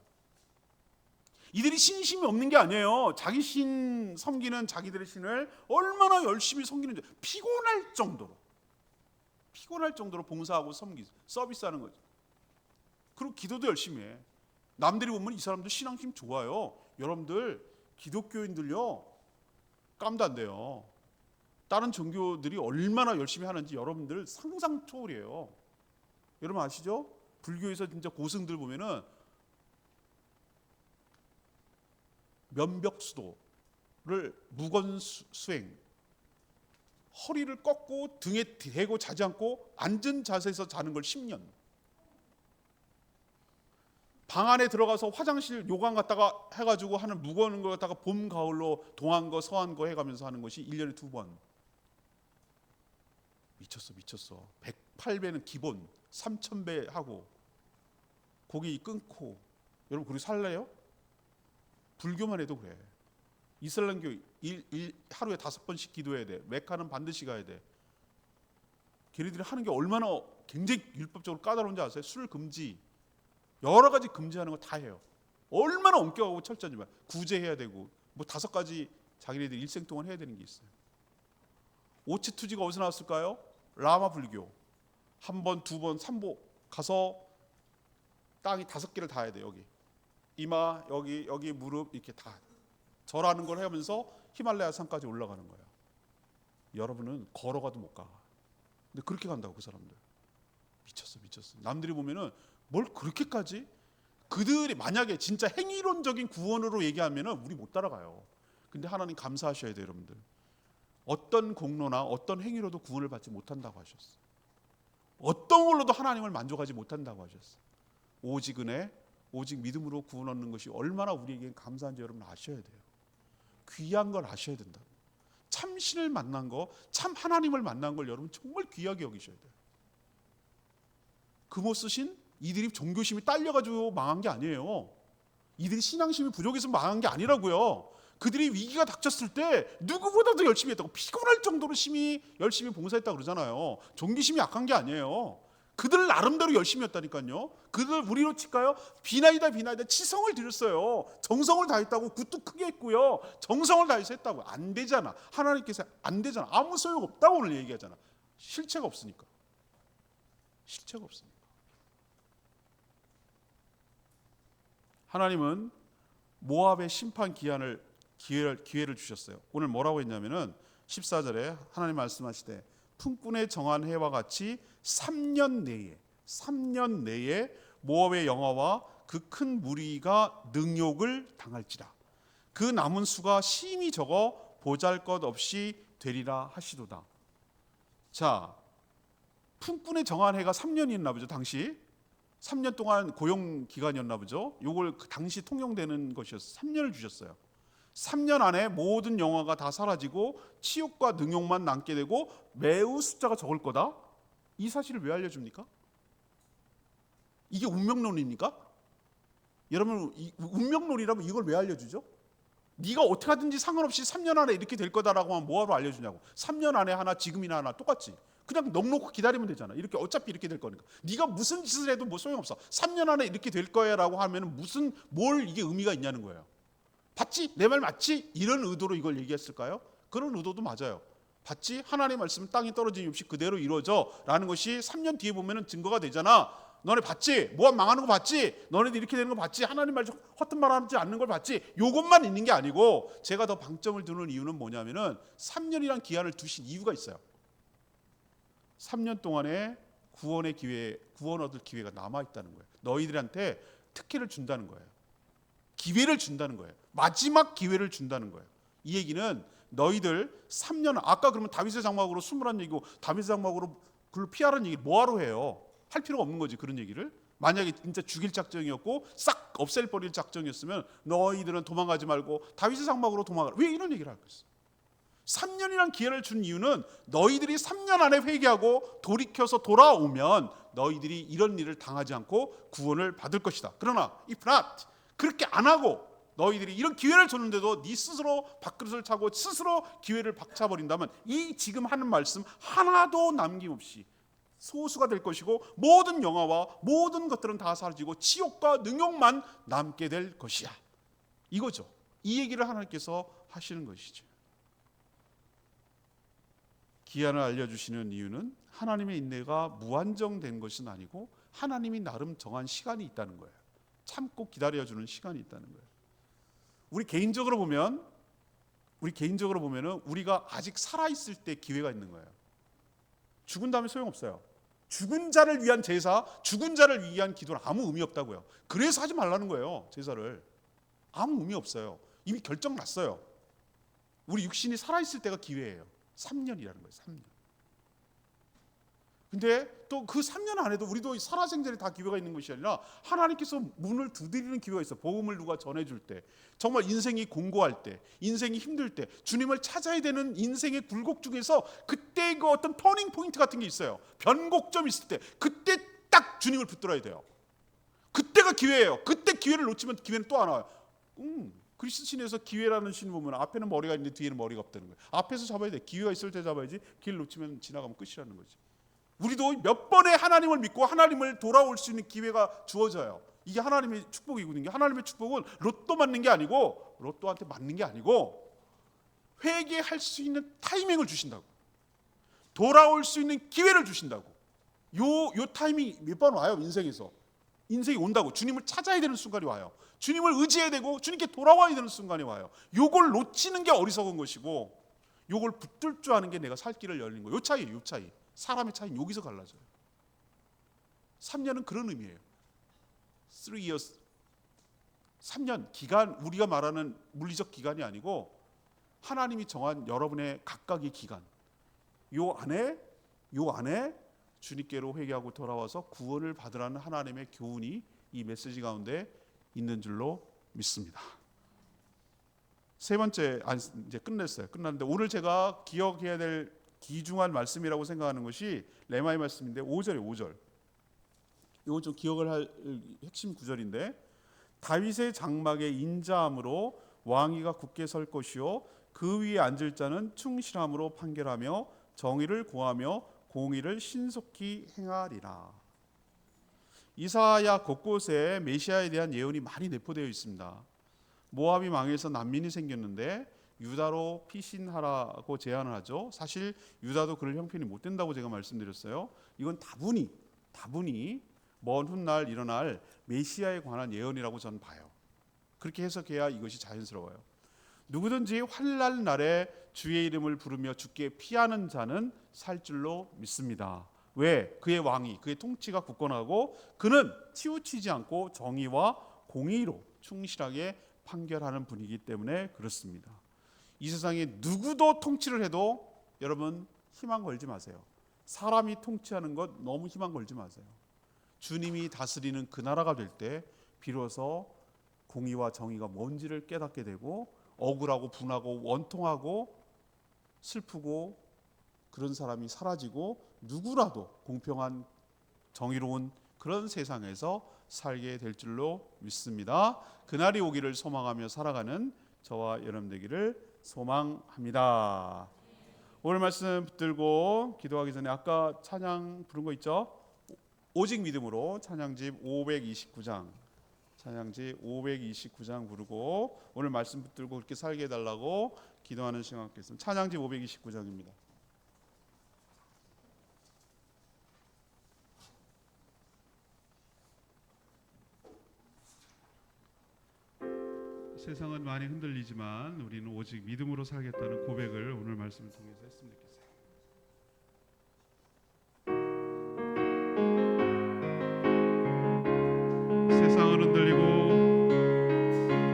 이들이 신심이 없는 게 아니에요. 자기 신 섬기는, 자기들의 신을 얼마나 열심히 섬기는지 피곤할 정도로 봉사하고 서비스하는 거죠. 그리고 기도도 열심히 해. 남들이 보면 이 사람들 신앙심 좋아요. 여러분들 기독교인들요 깜도 안 돼요. 다른 종교들이 얼마나 열심히 하는지 여러분들 상상 초월이에요. 여러분 아시죠? 불교에서 진짜 고승들 보면은 면벽수도를 무건 수행, 허리를 꺾고 등에 대고 자지 않고 앉은 자세에서 자는 걸 10년, 방 안에 들어가서 화장실 요강 갖다가 해가지고 하는 무거운 거 갖다가 봄 가을로 동한 거 서한 거 해가면서 하는 것이 1년에 2번. 미쳤어. 108배는 기본, 3000배 하고 고기 끊고. 여러분 그렇게 살래요? 불교만 해도 그래. 이슬람교 하루에 5번씩 기도해야 돼. 메카는 반드시 가야 돼. 걔네들이 하는 게 얼마나 굉장히 율법적으로 까다로운지 아세요? 술 금지, 여러 가지 금지하는 거 다 해요. 얼마나 엄격하고 철저한지. 구제해야 되고 뭐 5가지 자기네들 일생 동안 해야 되는 게 있어요. 오치투지가 어디서 나왔을까요? 라마 불교. 1번, 2번, 3보 가서 땅이 5개를 다 해야 돼. 여기 이마, 여기 무릎 이렇게 다 절하는 걸 하면서 히말라야 산까지 올라가는 거예요. 여러분은 걸어가도 못 가. 근데 그렇게 간다고 그 사람들. 미쳤어. 남들이 보면은 뭘 그렇게까지? 그들이 만약에 진짜 행위론적인 구원으로 얘기하면은 우리 못 따라가요. 근데 하나님 감사하셔야 돼요, 여러분들. 어떤 공로나 어떤 행위로도 구원을 받지 못한다고 하셨어요. 어떤 걸로도 하나님을 만족하지 못한다고 하셨어요. 오직 은혜, 오직 믿음으로 구원 얻는 것이 얼마나 우리에게 감사한지 여러분 아셔야 돼요. 귀한 걸 아셔야 된다. 참 신을 만난 거, 참 하나님을 만난 걸 여러분 정말 귀하게 여기셔야 돼요. 그모스 신, 이들이 종교심이 딸려가지고 망한 게 아니에요. 이들이 신앙심이 부족해서 망한 게 아니라고요. 그들이 위기가 닥쳤을 때 누구보다도 열심히 했다고, 피곤할 정도로 열심히 봉사했다고 그러잖아요. 종기심이 약한 게 아니에요. 그들 나름대로 열심히 했다니까요. 그들 우리로 칠까요? 비나이다 치성을 들였어요. 정성을 다했다고 굿도 크게 했고요. 정성을 다해서 했다고. 안 되잖아. 하나님께서 안 되잖아. 아무 소용없다고 오늘 얘기하잖아. 실체가 없으니까. 하나님은 모압의 심판 기회를 주셨어요. 오늘 뭐라고 했냐면은 14절에 하나님 말씀하시되 품꾼의 정한 해와 같이 3년 내에 모압의 영화와 그 큰 무리가 능욕을 당할지라. 그 남은 수가 심히 적어 보잘것없이 되리라 하시도다. 자, 품꾼의 정한 해가 3년이었나 보죠. 당시 3년 동안 고용 기간이었나 보죠. 요걸 그 당시 통용되는 것이었어요. 3년을 주셨어요. 3년 안에 모든 영화가 다 사라지고 치욕과 능욕만 남게 되고 매우 숫자가 적을 거다. 이 사실을 왜 알려줍니까? 이게 운명론입니까? 여러분, 운명론이라면 이걸 왜 알려주죠? 네가 어떻게 하든지 상관없이 3년 안에 이렇게 될 거다라고 하면 뭐하러 알려주냐고. 3년 안에 하나, 지금이나 하나 똑같지. 그냥 넉넉히 기다리면 되잖아. 이렇게 어차피 이렇게 될 거니까. 네가 무슨 짓을 해도 뭐 소용없어. 3년 안에 이렇게 될 거야라고 하면 뭘 이게 의미가 있냐는 거예요. 봤지? 내 말 맞지? 이런 의도로 이걸 얘기했을까요? 그런 의도도 맞아요. 봤지? 하나님의 말씀 땅에 떨어짐이 없이 그대로 이루어져 라는 것이 3년 뒤에 보면 증거가 되잖아. 너네 봤지? 모압 망하는 거 봤지? 너네들 이렇게 되는 거 봤지? 하나님 말 허튼 말 하지 않는 걸 봤지? 요것만 있는 게 아니고, 제가 더 방점을 두는 이유는 뭐냐면은 3년이란 기한을 두신 이유가 있어요. 3년 동안에 구원 얻을 기회가 남아있다는 거예요. 너희들한테 특혜를 준다는 거예요. 기회를 준다는 거예요. 마지막 기회를 준다는 거예요. 이 얘기는 너희들 3년, 아까 그러면 다윗의 장막으로 숨으란 얘기고 다윗의 장막으로 그걸 피하라는 얘기를 뭐하러 해요? 할 필요가 없는 거지, 그런 얘기를. 만약에 진짜 죽일 작정이었고 싹 없앨버릴 작정이었으면 너희들은 도망가지 말고 다윗의 장막으로 도망가라. 왜 이런 얘기를 하고 있어? 3년이란 기회를 준 이유는 너희들이 3년 안에 회개하고 돌이켜서 돌아오면 너희들이 이런 일을 당하지 않고 구원을 받을 것이다. 그러나 if not, 그렇게 안 하고 너희들이 이런 기회를 줬는데도 네 스스로 밥그릇을 차고 스스로 기회를 박차버린다면 이 지금 하는 말씀 하나도 남김없이 소수가 될 것이고 모든 영화와 모든 것들은 다 사라지고 치욕과 능욕만 남게 될 것이야. 이거죠. 이 얘기를 하나님께서 하시는 것이죠. 기한을 알려주시는 이유는 하나님의 인내가 무한정된 것은 아니고 하나님이 나름 정한 시간이 있다는 거예요. 참고 기다려주는 시간이 있다는 거예요. 우리 개인적으로 보면은 우리가 아직 살아있을 때 기회가 있는 거예요. 죽은 다음에 소용없어요. 죽은 자를 위한 제사, 죽은 자를 위한 기도는 아무 의미 없다고요. 그래서 하지 말라는 거예요. 제사를. 아무 의미 없어요. 이미 결정 났어요. 우리 육신이 살아있을 때가 기회예요. 3년이라는 거예요. 3년. 근데 또 그 3년 안에도 우리도 살아생전에 다 기회가 있는 것이 아니라 하나님께서 문을 두드리는 기회가 있어. 복음을 누가 전해줄 때, 정말 인생이 공고할 때, 인생이 힘들 때 주님을 찾아야 되는 인생의 굴곡 중에서 그때 그 어떤 터닝 포인트 같은 게 있어요. 변곡점 있을 때 그때 딱 주님을 붙들어야 돼요. 그때가 기회예요. 그때 기회를 놓치면 기회는 또 안 와요. 그리스도 신에서 기회라는 신 보면 앞에는 머리가 있는데 뒤에는 머리가 없다는 거예요. 앞에서 잡아야 돼. 기회가 있을 때 잡아야지. 길 놓치면 지나가면 끝이라는 거지. 우리도 몇 번의 하나님을 믿고 하나님을 돌아올 수 있는 기회가 주어져요. 이게 하나님의 축복이거든요. 하나님의 축복은 로또 맞는 게 아니고, 로또한테 맞는 게 아니고 회개할 수 있는 타이밍을 주신다고. 돌아올 수 있는 기회를 주신다고. 요 타이밍이 몇 번 와요. 인생이 온다고. 주님을 찾아야 되는 순간이 와요. 주님을 의지해야 되고 주님께 돌아와야 되는 순간이 와요. 요걸 놓치는 게 어리석은 것이고, 요걸 붙들 줄 아는 게 내가 살 길을 열린 거예요. 요 차이. 사람의 차이는 여기서 갈라져요. 3년은 그런 의미예요. 3 years. 3년 기간, 우리가 말하는 물리적 기간이 아니고 하나님이 정한 여러분의 각각의 기간. 요 안에 주님께로 회개하고 돌아와서 구원을 받으라는 하나님의 교훈이 이 메시지 가운데 있는 줄로 믿습니다. 세 번째, 이제 끝났는데 오늘 제가 기억해야 될 귀중한 말씀이라고 생각하는 것이 레마의 말씀인데 5절. 이건 좀 기억을 할 핵심 구절인데, 다윗의 장막의 인자함으로 왕위가 굳게 설 것이요 그 위에 앉을 자는 충실함으로 판결하며 정의를 구하며 공의를 신속히 행하리라. 이사야 곳곳에 메시아에 대한 예언이 많이 내포되어 있습니다. 모압이 망해서 난민이 생겼는데 유다로 피신하라고 제안을 하죠. 사실 유다도 그럴 형편이 못 된다고 제가 말씀드렸어요. 이건 다분히 먼 훗날 일어날 메시아에 관한 예언이라고 저는 봐요. 그렇게 해석해야 이것이 자연스러워요. 누구든지 환난 날에 주의 이름을 부르며 주께 피하는 자는 살 줄로 믿습니다. 왜? 그의 왕이, 그의 통치가 굳건하고 그는 치우치지 않고 정의와 공의로 충실하게 판결하는 분이기 때문에 그렇습니다. 이 세상에 누구도 통치를 해도 여러분 희망 걸지 마세요. 사람이 통치하는 것 너무 희망 걸지 마세요. 주님이 다스리는 그 나라가 될 때 비로소 공의와 정의가 뭔지를 깨닫게 되고 억울하고 분하고 원통하고 슬프고 그런 사람이 사라지고 누구라도 공평한 정의로운 그런 세상에서 살게 될 줄로 믿습니다. 그날이 오기를 소망하며 살아가는 저와 여러분 되기를 소망합니다. 오늘 말씀 붙들고 기도하기 전에 아까 찬양 부른 거 있죠? 오직 믿음으로 찬양집 529장 찬양집 529장 부르고 오늘 말씀 붙들고 그렇게 살게 해달라고 기도하는 시간 갖겠습니다. 찬양집 529장입니다. 세상은 많이 흔들리지만 우리는 오직 믿음으로 살겠다는 고백을 오늘 말씀을 통해서 했으면 좋겠어요.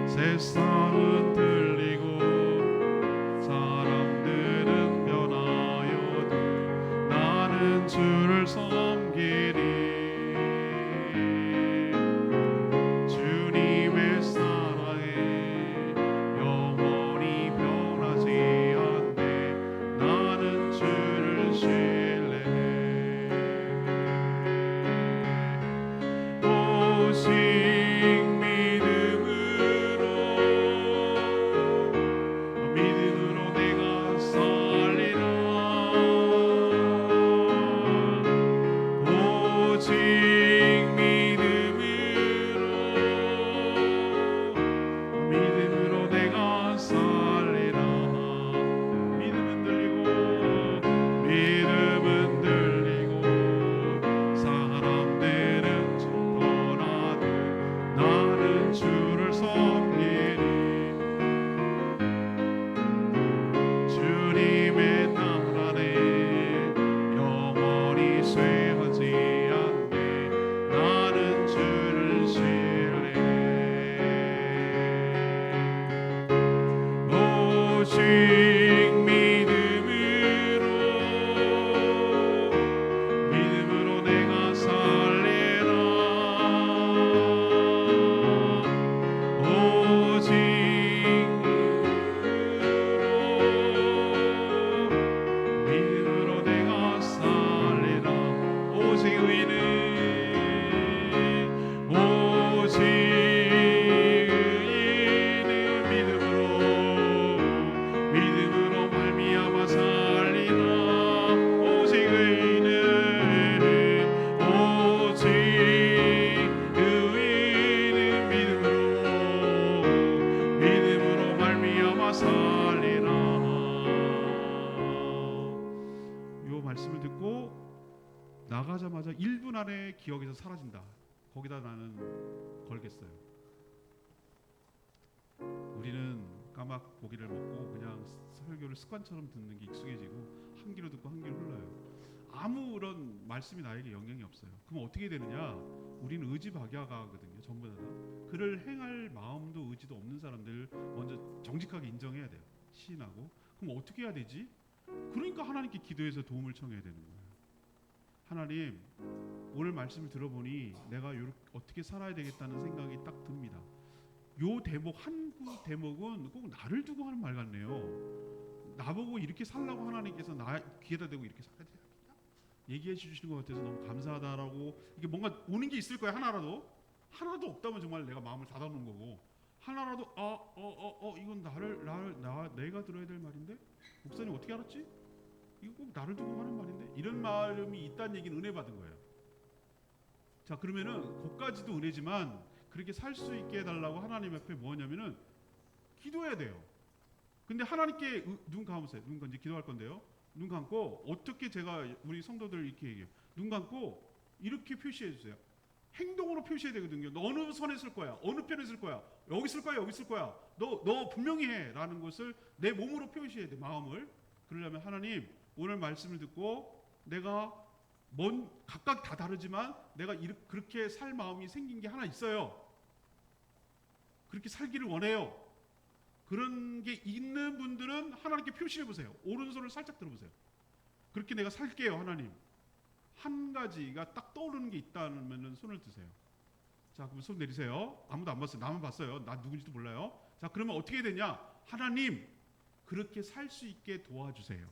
세상은 흔들리고 사람들은 변하여도 나는 주를 섬기리. 주님의 사랑에 영원히 변하지 않네. 나는 주를 신뢰해. 오직 믿음으로 내가 살리라. 오직 믿음으로 내가 살리라. 믿음은 들리고 사람들은 떠나도 나는 주를 섬기리. 주님의 나라네 영원히 쇠하지 않네. 나는 주를 신뢰해. 오직 믿음으로 내가 살리라. 오직 믿음으로 내가 살리라. 오직 의인은 믿음으로 말미암아 살리라. 오직 의인은 믿음으로 말미암아 살리라. 이 말씀을 듣고 나가자마자 1분 안에 기억에서 사라진다. 거기다 나는 걸겠어요. 우리는 까막 고기를 먹고 그냥 설교를 습관처럼 듣는 게 익숙해지고 한 귀로 듣고 한 귀로 흘러요. 아무런 말씀이 나에게 영향이 없어요. 그럼 어떻게 되느냐? 우리는 의지박약하거든요. 전부 다. 그를 행할 마음도 의지도 없는 사람들 먼저 정직하게 인정해야 돼요. 시인하고. 그럼 어떻게 해야 되지? 그러니까 하나님께 기도해서 도움을 청해야 되는 거예요. 하나님, 오늘 말씀을 들어보니 내가 어떻게 살아야 되겠다는 생각이 딱 듭니다. 요 대목 한 대목은 꼭 나를 두고 하는 말 같네요. 나보고 이렇게 살라고 하나님께서 나 귀에다 대고 이렇게 살아야 돼. 얘기해 주시는 것 같아서 너무 감사하다라고. 이게 뭔가 오는 게 있을 거야. 하나라도 없다면 정말 내가 마음을 닫아놓은 거고, 하나라도 이건 내가 들어야 될 말인데 목사님 어떻게 알았지? 이거 꼭 나를 두고 하는 말인데 이런 마음이 있다는 얘기는 은혜 받은 거예요. 자, 그러면은 그까지도 은혜지만 그렇게 살 수 있게 해달라고 하나님 앞에 뭐냐면은 기도해야 돼요. 근데 하나님께 눈 감으세요. 눈 감고 이제 기도할 건데요. 눈 감고 어떻게 제가 우리 성도들 이렇게 얘기해요. 눈 감고 이렇게 표시해 주세요. 행동으로 표시해야 되거든요. 너 어느 선에 쓸 거야? 어느 편에 쓸 거야? 여기 쓸 거야? 여기 쓸 거야? 너 분명히 해 라는 것을 내 몸으로 표시해야 돼. 마음을. 그러려면 하나님 오늘 말씀을 듣고 내가 각각 다 다르지만 내가 그렇게 살 마음이 생긴 게 하나 있어요. 그렇게 살기를 원해요. 그런 게 있는 분들은 하나님께 표시해 보세요. 오른손을 살짝 들어보세요. 그렇게 내가 살게요. 하나님. 한 가지가 딱 떠오르는 게 있다면 손을 드세요. 자, 그럼 손 내리세요. 아무도 안 봤어요. 나만 봤어요. 나 누군지도 몰라요. 자, 그러면 어떻게 해야 되냐? 하나님, 그렇게 살 수 있게 도와주세요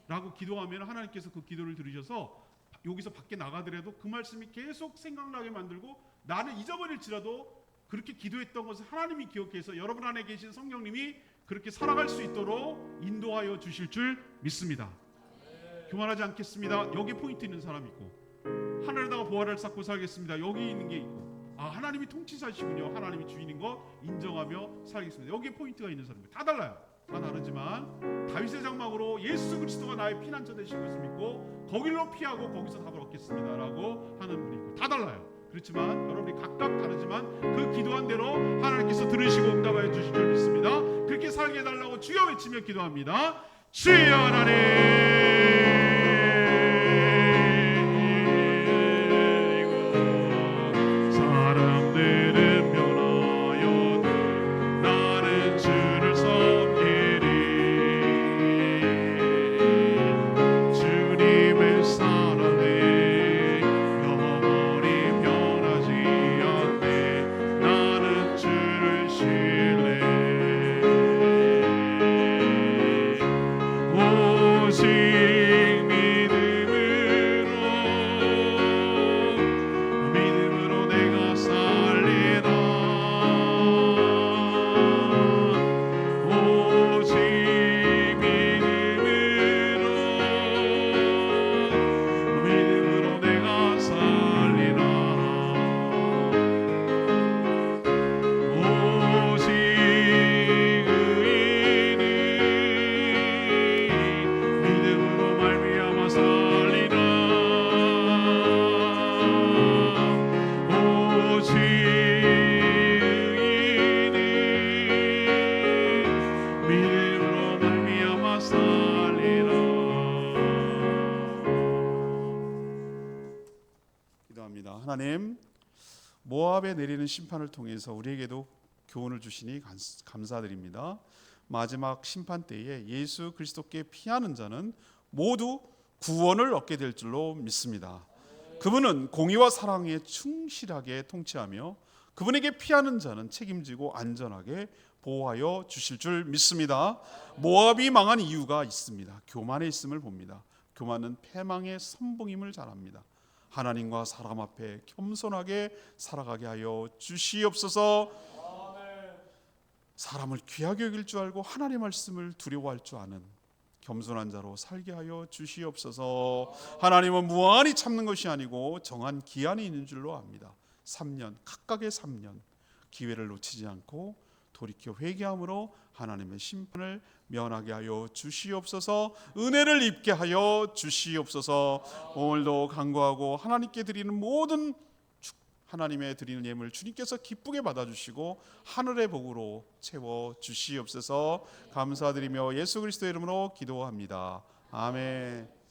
라고 기도하면 하나님께서 그 기도를 들으셔서 여기서 밖에 나가더라도 그 말씀이 계속 생각나게 만들고 나는 잊어버릴지라도 그렇게 기도했던 것을 하나님이 기억해서 여러분 안에 계신 성령님이 그렇게 살아갈 수 있도록 인도하여 주실 줄 믿습니다. 교만하지 않겠습니다. 여기 포인트 있는 사람 있고, 하늘에다가 보화를 쌓고 살겠습니다. 여기 있는 게 있고, 하나님이 통치자시군요. 하나님이 주인인 거 인정하며 살겠습니다. 여기에 포인트가 있는 사람입니다. 다 달라요. 다 다르지만 다윗의 장막으로 예수 그리스도가 나의 피난처 되실 것을 믿고 거길로 피하고 거기서 답을 얻겠습니다 라고 하는 분이 있고, 다 달라요. 그렇지만 여러분이 각각 다르지만 그 기도한 대로 하나님께서 들으시고 응답하여 주실 줄 믿습니다. 그렇게 살게 해달라고 주여 외치며 기도합니다. 주여 하나님, 사람들은 변하여도 나는 주를 섬기리. 주님의 사랑에 영원히 변하지 않네. 나는 주를 신뢰해. 오직 믿음으로 내가 살리라. 오직 믿음으로 내가 살리라. 오직 의인이 믿음으로 말미암아 살리라. 오직 의인이 믿음으로 말미암아 살리라. 기도합니다. 하나님, 모압에 내리는 심판을 통해서 우리에게도 교훈을 주시니 감사드립니다. 마지막 심판 때에 예수 그리스도께 피하는 자는 모두 구원을 얻게 될 줄로 믿습니다. 그분은 공의와 사랑에 충실하게 통치하며 그분에게 피하는 자는 책임지고 안전하게 보호하여 주실 줄 믿습니다. 모압이 망한 이유가 있습니다. 교만에 있음을 봅니다. 교만은 패망의 선봉임을 잘 압니다. 하나님과 사람 앞에 겸손하게 살아가게 하여 주시옵소서. 사람을 귀하게 여길 줄 알고 하나님의 말씀을 두려워할 줄 아는 겸손한 자로 살게 하여 주시옵소서. 하나님은 무한히 참는 것이 아니고 정한 기한이 있는 줄로 압니다. 3년, 각각의 3년 기회를 놓치지 않고 돌이켜 회개함으로 하나님의 심판을 면하게 하여 주시옵소서. 은혜를 입게 하여 주시옵소서. 오늘도 간구하고 하나님께 드리는 모든 하나님의 드리는 예물 주님께서 기쁘게 받아주시고 하늘의 복으로 채워 주시옵소서. 감사드리며 예수 그리스도의 이름으로 기도합니다. 아멘.